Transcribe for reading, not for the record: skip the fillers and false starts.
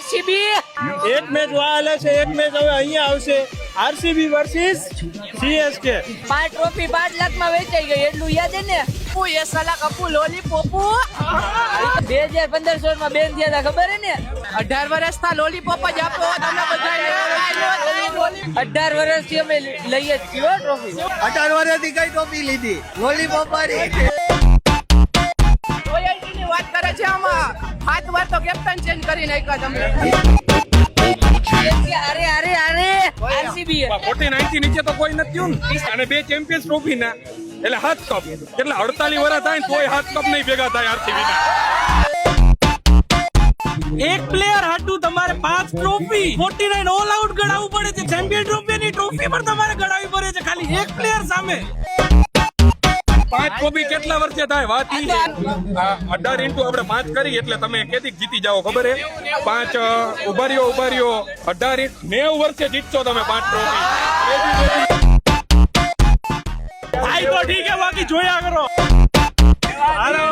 RCB એક match વાલે છે, એક મેચ હવે અહીંયા આવશે. RCB versus CSK. 5 ટ્રોફી 5 લાખમાં વેચાઈ ગઈ એટલું યાદ છે ને? એ સલા કપૂ લોલીપોપુ 2015 માં બેન થયા હતા ખબર હે ને? 18 વર્ષના લોલીપોપ જ આપો તમે બધા 18 વર્ષથી અમે લઈએ જ છીએ ટ્રોફી. 18 વર્ષથી કઈ ટોપી લીધી? લોલીપોપ વાળી. ની વાત કરે છે આમાં 7 વાર તો કેપ્ટન ચેન્જ કરી નાખ્યા તમે. અરે આરસીબી 49 થી નીચે તો કોઈ નથી થયું ને. અને 2 ચેમ્પિયન્સ ટ્રોફી ના એટલે 7 કપ એટલે 48 વર્ષ થાય ને તોય 7 કપ નહીં ભેગા થાય આરસીબી ના. એક પ્લેયર હાટું તમારે 5 ટ્રોફી 49 ઓલ આઉટ ગણાવવું પડે છે. ચેમ્પિયન ટ્રોફીની ટ્રોફી પણ તમારે ગણાવવી પડે છે ખાલી એક પ્લેયર સામે. 5 ટ્રોફી કેટલા વર્ષે થાય? વાત ઈ છે 18 ઇન્ટુ આપણે 5 કરી એટલે તમે કેથી જીતી જાઓ ખબર હે? 5 ઉભા રહ્યો 18 90 વર્ષે જીતશો તમે 5 ટ્રોફી. ભાઈ તો ઠીક હે, બાકી જોયા કરો. હાલો